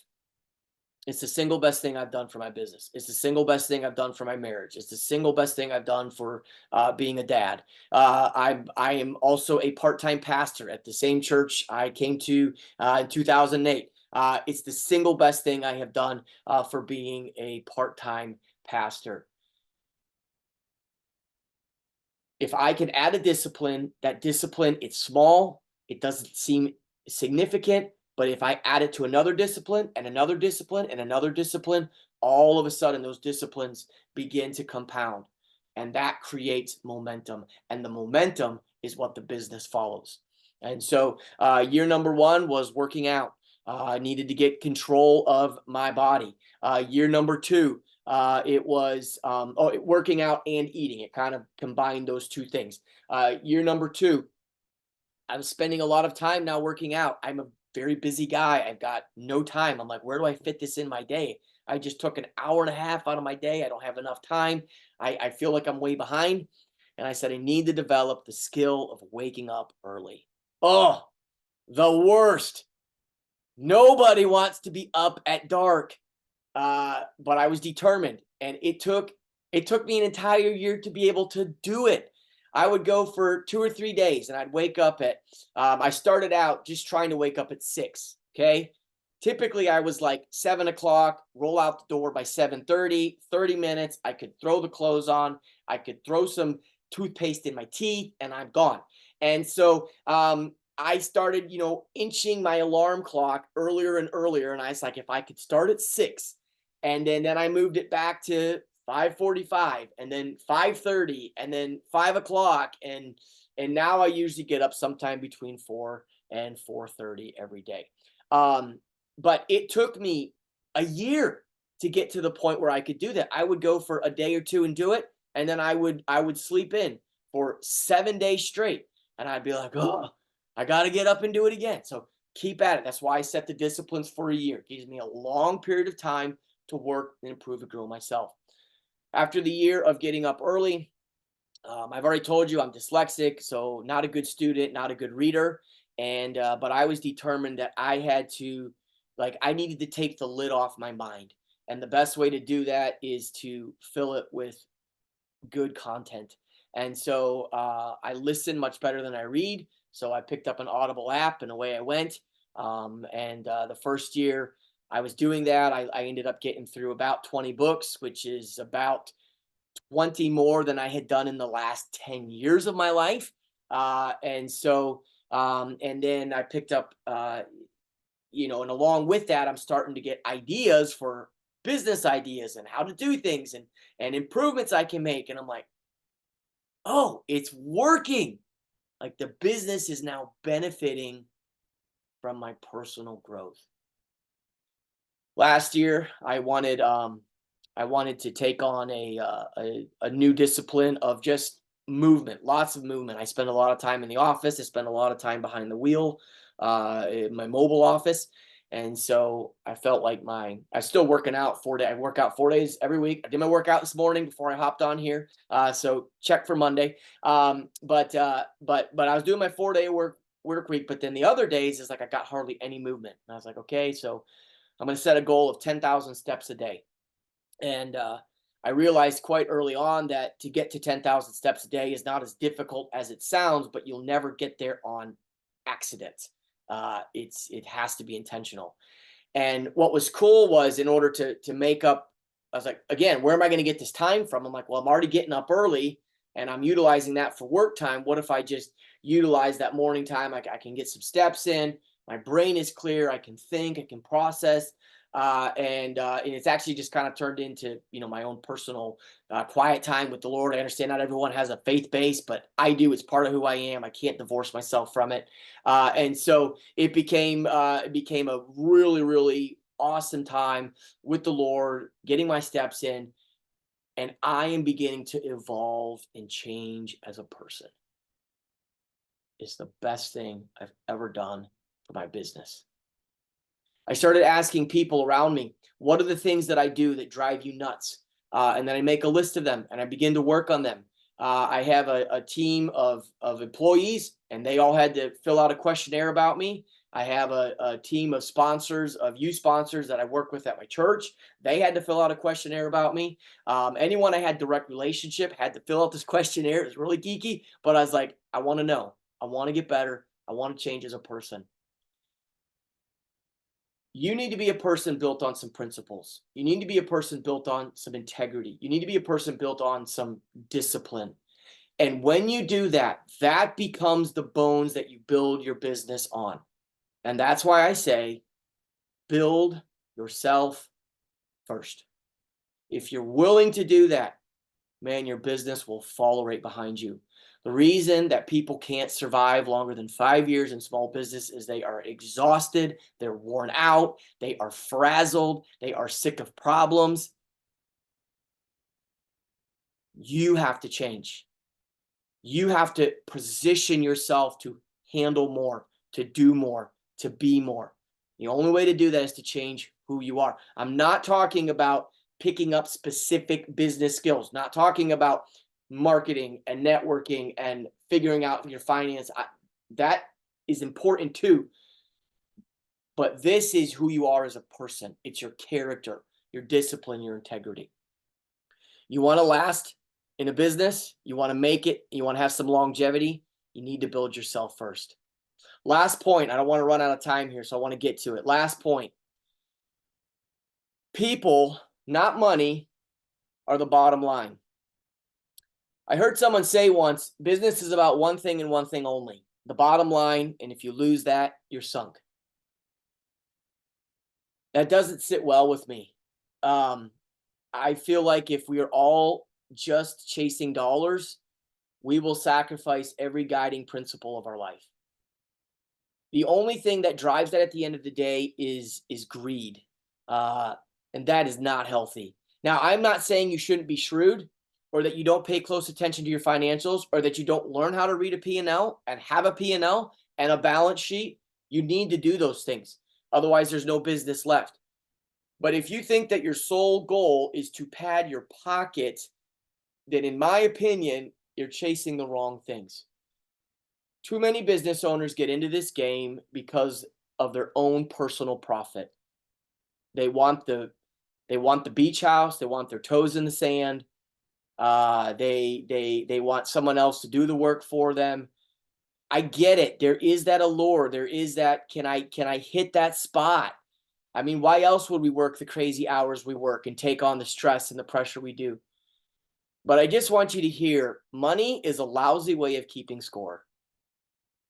It's the single best thing I've done for my business. It's the single best thing I've done for my marriage. It's the single best thing I've done for being a dad. I am also a part-time pastor at the same church I came to in 2008. It's the single best thing I have done for being a part-time pastor. If I can add a discipline, that discipline, it's small, it doesn't seem significant, but if I add it to another discipline and another discipline and another discipline, all of a sudden those disciplines begin to compound, and that creates momentum, and the momentum is what the business follows. And so year number one was working out. I needed to get control of my body. Year number two, it was working out and eating. It kind of combined those two things. Year number two, I'm spending a lot of time now working out. I'm a very busy guy. I've got no time. I'm like, where do I fit this in my day? I just took an hour and a half out of my day. I don't have enough time. I feel like I'm way behind. And I said, I need to develop the skill of waking up early. Oh, the worst. Nobody wants to be up at dark. But I was determined, and it took me an entire year to be able to do it. I would go for 2 or 3 days, and I'd wake up at. I started out just trying to wake up at 6. Okay, typically I was like 7 o'clock, roll out the door by 7:30. 30 minutes, I could throw the clothes on, I could throw some toothpaste in my teeth, and I'm gone. And so I started, inching my alarm clock earlier and earlier, and I was like, if I could start at 6. And then I moved it back to 5:45, and then 5:30, and then 5 o'clock. And now I usually get up sometime between 4 and 4:30 every day. But it took me a year to get to the point where I could do that. I would go for a day or two and do it, and then I would sleep in for 7 days straight. And I'd be like, oh, I got to get up and do it again. So keep at it. That's why I set the disciplines for a year. It gives me a long period of time to work and improve and grow myself. After the year of getting up early, I've already told you I'm dyslexic, so not a good student, not a good reader. And but I was determined that I had to, I needed to take the lid off my mind. And the best way to do that is to fill it with good content. And so I listen much better than I read. So I picked up an Audible app, and away I went. And the first year I was doing that, I ended up getting through about 20 books, which is about 20 more than I had done in the last 10 years of my life. And then I picked up, and along with that, I'm starting to get ideas for business ideas and how to do things and improvements I can make. And I'm like, oh, it's working. Like, the business is now benefiting from my personal growth. Last year, I wanted to take on a new discipline of just movement, lots of movement. I spend a lot of time in the office. I spend a lot of time behind the wheel, in my mobile office. And so I felt like I'm still working out 4 days. I work out 4 days every week. I did my workout this morning before I hopped on here. So check for Monday. But I was doing my 4-day work week, but then the other days is like I got hardly any movement. And I was like, okay, so I'm going to set a goal of 10,000 steps a day. And I realized quite early on that to get to 10,000 steps a day is not as difficult as it sounds, but you'll never get there on accident. It has to be intentional. And what was cool was, in order to make up, I was like, again, where am I going to get this time from? I'm like, well, I'm already getting up early and I'm utilizing that for work time. What if I just utilize that morning time? I can get some steps in. My brain is clear. I can think, I can process. And it's actually just kind of turned into, my own personal quiet time with the Lord. I understand not everyone has a faith base, but I do. It's part of who I am. I can't divorce myself from it. And so it became a really, really awesome time with the Lord, getting my steps in, and I am beginning to evolve and change as a person. It's the best thing I've ever done for my business. I started asking people around me, what are the things that I do that drive you nuts? And then I make a list of them and I begin to work on them. I have a team of employees, and they all had to fill out a questionnaire about me. I have a team of sponsors, of youth sponsors that I work with at my church. They had to fill out a questionnaire about me. Anyone I had direct relationship had to fill out this questionnaire. It was really geeky, but I was like, I want to know. I want to get better. I want to change as a person. You need to be a person built on some principles. You need to be a person built on some integrity. You need to be a person built on some discipline. And when you do that, that becomes the bones that you build your business on. And that's why I say, build yourself first. If you're willing to do that, man, your business will follow right behind you. The reason that people can't survive longer than 5 years in small business is they are exhausted, they're worn out, they are frazzled, they are sick of problems. You have to change. You have to position yourself to handle more, to do more, to be more. The only way to do that is to change who you are. I'm not talking about picking up specific business skills, not talking about marketing and networking and figuring out your finance. That is important too. But this is who you are as a person. It's your character, your discipline, your integrity. You want to last in a business, you want to make it, you want to have some longevity, you need to build yourself first. Last point, I don't want to run out of time here, so I want to get to it. Last point. People, not money, are the bottom line. I heard someone say once, business is about one thing and one thing only, the bottom line, and if you lose that, you're sunk. That doesn't sit well with me. I feel like if we are all just chasing dollars, we will sacrifice every guiding principle of our life. The only thing that drives that at the end of the day is greed. And that is not healthy. Now, I'm not saying you shouldn't be shrewd, or that you don't pay close attention to your financials, or that you don't learn how to read a P&L and have a P&L and a balance sheet. You need to do those things. Otherwise, there's no business left. But if you think that your sole goal is to pad your pocket, then in my opinion, you're chasing the wrong things. Too many business owners get into this game because of their own personal profit. They want the beach house. They want their toes in the sand. They want someone else to do the work for them. I get it. There is that allure. There is that, can I hit that spot? I mean, why else would we work the crazy hours we work and take on the stress and the pressure we do? But I just want you to hear, money is a lousy way of keeping score.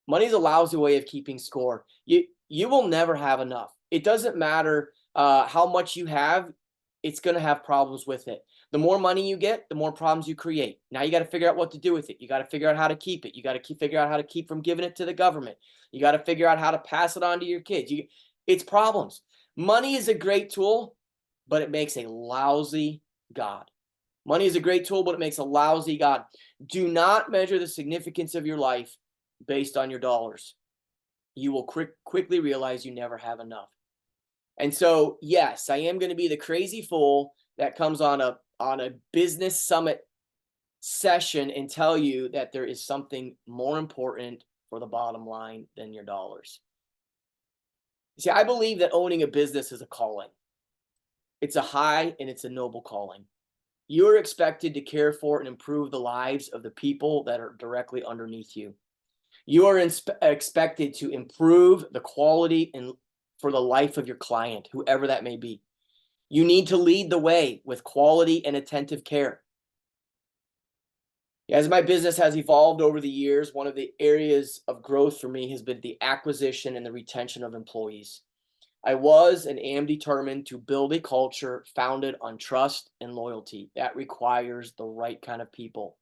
Money is a lousy way of keeping score. You will never have enough. It doesn't matter how much you have, it's going to have problems with it. The more money you get, the more problems you create. Now you got to figure out what to do with it. You got to figure out how to keep it. You got to figure out how to keep from giving it to the government. You got to figure out how to pass it on to your kids. It's problems. Money is a great tool, but it makes a lousy God. Money is a great tool, but it makes a lousy God. Do not measure the significance of your life based on your dollars. You will quickly realize you never have enough. And so, yes, I am going to be the crazy fool that comes on a business summit session and tell you that there is something more important for the bottom line than your dollars. See, I believe that owning a business is a calling. It's a high and it's a noble calling. You are expected to care for and improve the lives of the people that are directly underneath you. You are expected to improve the quality and for the life of your client, whoever that may be. You need to lead the way with quality and attentive care. As my business has evolved over the years, one of the areas of growth for me has been the acquisition and the retention of employees. I was and am determined to build a culture founded on trust and loyalty. That requires the right kind of people.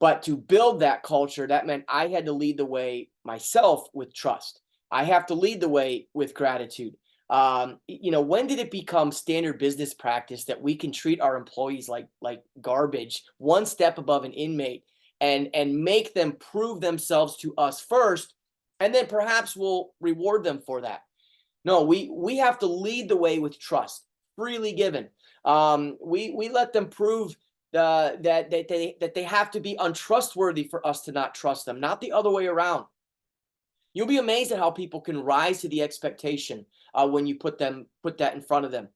But to build that culture, that meant I had to lead the way myself with trust. I have to lead the way with gratitude. When did it become standard business practice that we can treat our employees like garbage, one step above an inmate, and make them prove themselves to us first, and then perhaps we'll reward them for that? No, we have to lead the way with trust, freely given. We let them prove that they have to be untrustworthy for us to not trust them, not the other way around. You'll be amazed at how people can rise to the expectation when you put that in front of them.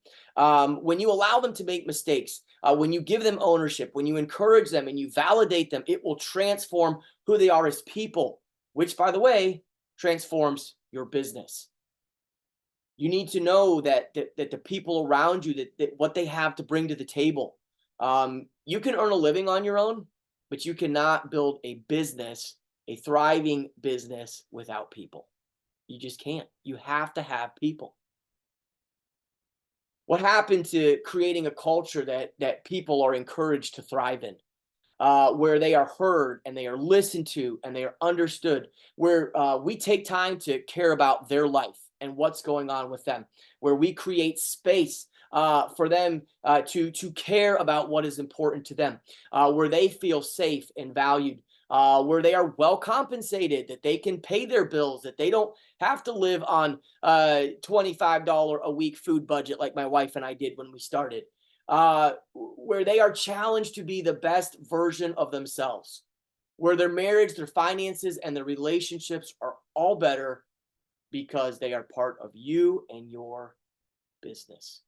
When you allow them to make mistakes, when you give them ownership, when you encourage them and you validate them, it will transform who they are as people, which, by the way, transforms your business. You need to know that the people around you, that what they have to bring to the table. You can earn a living on your own, but you cannot build a business, a thriving business, without people. You just can't. You have to have people. What happened to creating a culture that people are encouraged to thrive in, where they are heard and they are listened to and they are understood, where we take time to care about their life and what's going on with them, where we create space for them to care about what is important to them, where they feel safe and valued, where they are well compensated, that they can pay their bills, that they don't have to live on $25 a week food budget like my wife and I did when we started, where they are challenged to be the best version of themselves, where their marriage, their finances, and their relationships are all better because they are part of you and your business.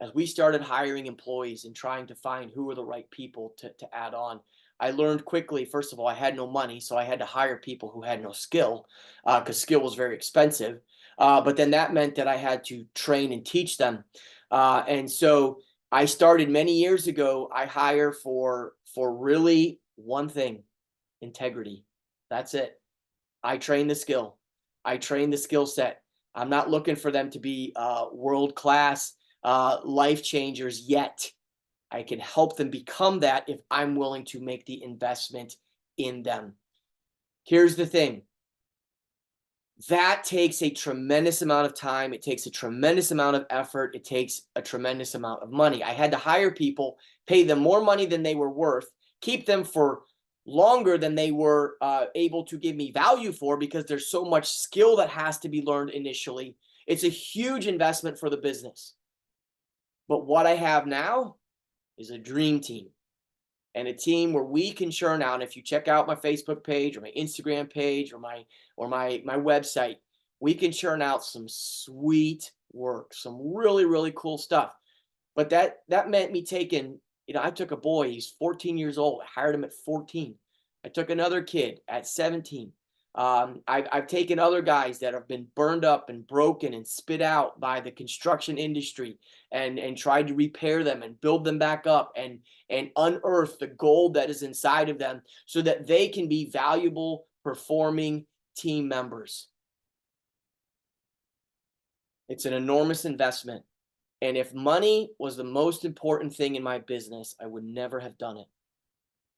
As we started hiring employees and trying to find who were the right people to add on, I learned quickly, first of all, I had no money, so I had to hire people who had no skill, because skill was very expensive. But then that meant that I had to train and teach them. And so I started many years ago. I hire for really one thing: integrity. That's it. I train the skill. I train the skill set. I'm not looking for them to be world-class life changers yet. I can help them become that if I'm willing to make the investment in them. Here's the thing. That takes a tremendous amount of time. It takes a tremendous amount of effort. It takes a tremendous amount of money. I had to hire people, pay them more money than they were worth, keep them for longer than they were able to give me value for, because there's so much skill that has to be learned initially. It's a huge investment for the business. But what I have now is a dream team, and a team where we can churn out. If you check out my Facebook page or my Instagram page or my website, we can churn out some sweet work, some really, really cool stuff. But that meant me taking, I took a boy, he's 14 years old. I hired him at 14. I took another kid at 17. I've taken other guys that have been burned up and broken and spit out by the construction industry and tried to repair them and build them back up and unearth the gold that is inside of them so that they can be valuable, performing team members. It's an enormous investment. And if money was the most important thing in my business, I would never have done it.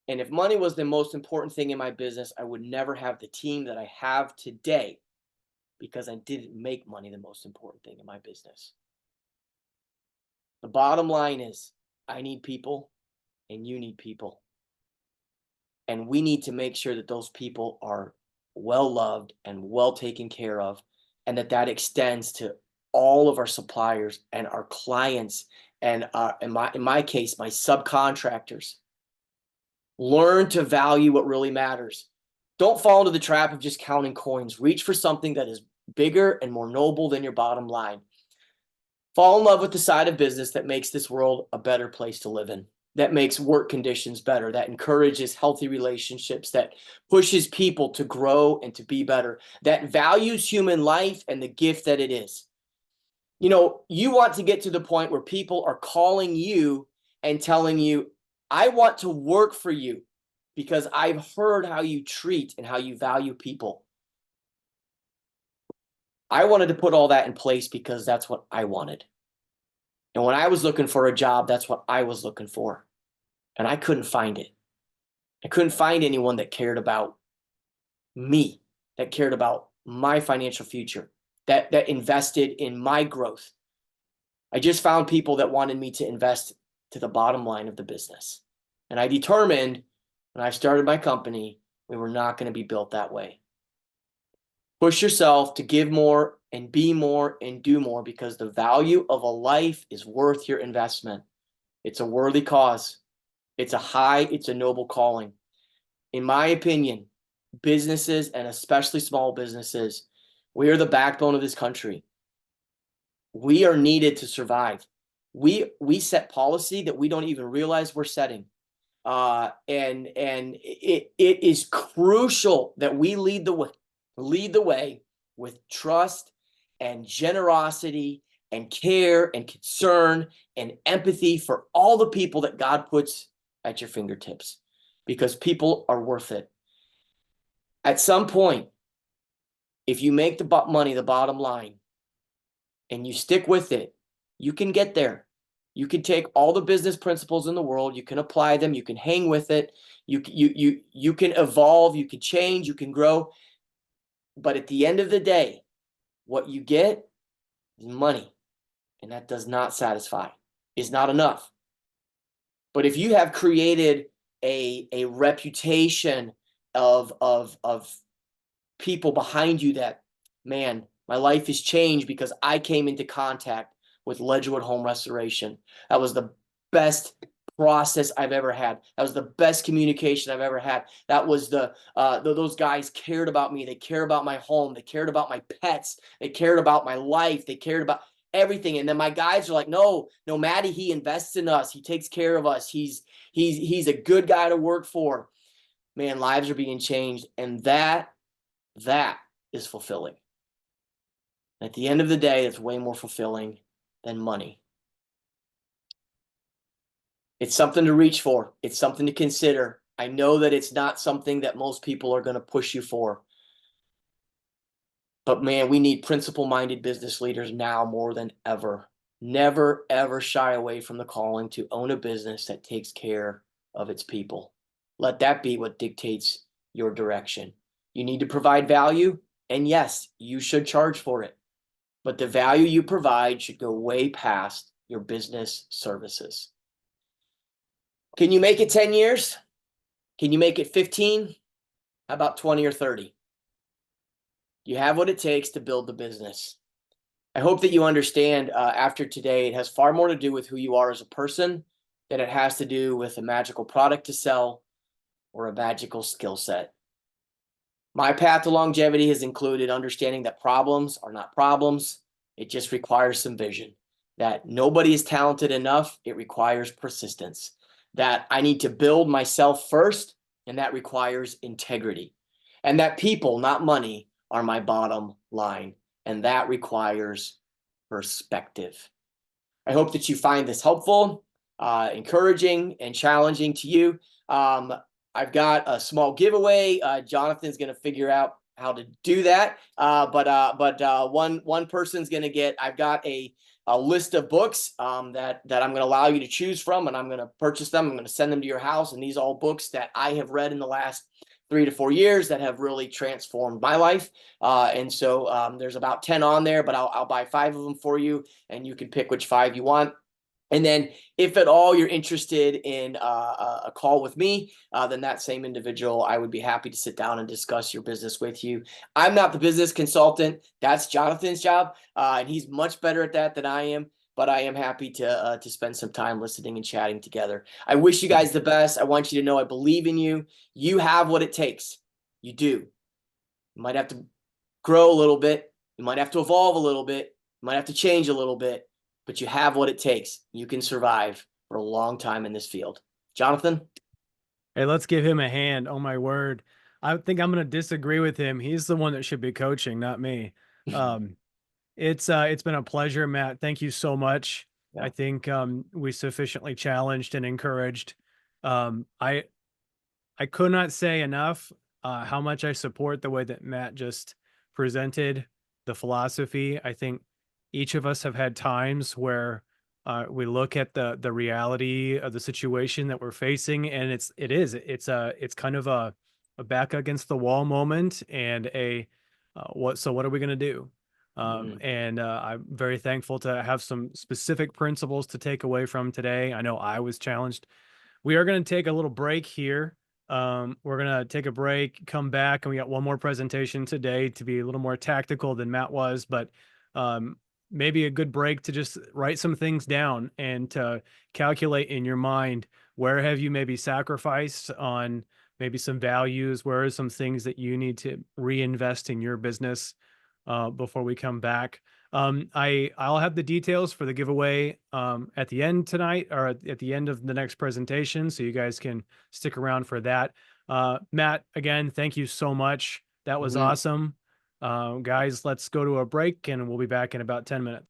And if money was the most important thing in my business, I would never have the team that I have today, because I didn't make money the most important thing in my business. The bottom line is, I need people and you need people. And we need to make sure that those people are well loved and well taken care of, and that extends to all of our suppliers and our clients and in my case, my subcontractors. Learn to value what really matters. Don't fall into the trap of just counting coins. Reach for something that is bigger and more noble than your bottom line. Fall in love with the side of business that makes this world a better place to live in. that makes work conditions better, that encourages healthy relationships, that pushes people to grow and to be better, that values human life and the gift that it is. You know, you want to get to the point where people are calling you and telling you, I want to work for you because I've heard how you treat and how you value people. I wanted to put all that in place because that's what I wanted. And when I was looking for a job, that's what I was looking for. And I couldn't find it. I couldn't find anyone that cared about me, that cared about my financial future, that invested in my growth. I just found people that wanted me to invest to the bottom line of the business. And I determined when I started my company, we were not going to be built that way. Push yourself to give more and be more and do more, because the value of a life is worth your investment. It's a worthy cause. It's a noble calling. In my opinion, businesses, and especially small businesses, we are the backbone of this country. We are needed to survive. We set policy that we don't even realize we're setting. And it is crucial that we lead the way with trust and generosity and care and concern and empathy for all the people that God puts at your fingertips, because people are worth it. At some point, if you make the money the bottom line and you stick with it, you can get there. You can take all the business principles in the world, you can apply them, you can hang with it, you can evolve, you can change, you can grow. But at the end of the day, what you get is money, and that does not satisfy. It's not enough. But if you have created a reputation of people behind you that, man, my life has changed because I came into contact with Ledgerwood Home Restoration. That was the best process I've ever had. That was the best communication I've ever had. That was those guys cared about me. They cared about my home. They cared about my pets. They cared about my life. They cared about everything. And then my guys are like, no, Maddie, he invests in us. He takes care of us. He's a good guy to work for. Man, lives are being changed. And that is fulfilling. At the end of the day, it's way more fulfilling than money. It's something to reach for. It's something to consider. I know that it's not something that most people are going to push you for. But man, we need principle-minded business leaders now more than ever. Never, ever shy away from the calling to own a business that takes care of its people. Let that be what dictates your direction. You need to provide value, and yes, you should charge for it. But the value you provide should go way past your business services. Can you make it 10 years? Can you make it 15? How about 20 or 30? You have what it takes to build the business. I hope that you understand after today, it has far more to do with who you are as a person than it has to do with a magical product to sell or a magical skill set. My path to longevity has included understanding that problems are not problems. It just requires some vision. That nobody is talented enough. It requires persistence. That I need to build myself first, and that requires integrity. And that people, not money, are my bottom line, and that requires perspective. I hope that you find this helpful, encouraging, and challenging to you. I've got a small giveaway. Jonathan's going to figure out how to do that. But one person's going to get, I've got a list of books that I'm going to allow you to choose from, and I'm going to purchase them. I'm going to send them to your house. And these are all books that I have read in the last 3 to 4 years that have really transformed my life. And so there's about 10 on there, but I'll buy 5 of them for you, and you can pick which 5 you want. And then if at all you're interested in a call with me, then that same individual, I would be happy to sit down and discuss your business with you. I'm not the business consultant. That's Jonathan's job. And he's much better at that than I am. But I am happy to spend some time listening and chatting together. I wish you guys the best. I want you to know I believe in you. You have what it takes. You do. You might have to grow a little bit. You might have to evolve a little bit. You might have to change a little bit. But you have what it takes. You can survive. for a long time in this field. Jonathan? Hey, let's give him a hand. Oh my word. I think I'm going to disagree with him. He's the one that should be coaching, not me. Um, it's been a pleasure, Matt. Thank you so much. Yeah. I think we sufficiently challenged and encouraged. I could not say enough how much I support the way that Matt just presented the philosophy. I think each of us have had times where we look at the reality of the situation that we're facing, and it's kind of a back against the wall moment, and a what are we going to do? And I'm very thankful to have some specific principles to take away from today. I know I was challenged. We are going to take a little break here. We're going to take a break, come back, and we got one more presentation today to be a little more tactical than Matt was, but maybe a good break to just write some things down and to calculate in your mind, where have you maybe sacrificed on maybe some values? Where are some things that you need to reinvest in your business before we come back? I'll have the details for the giveaway at the end tonight, or at the end of the next presentation, so you guys can stick around for that. Matt, again, thank you so much. That was awesome. Guys, let's go to a break and we'll be back in about 10 minutes.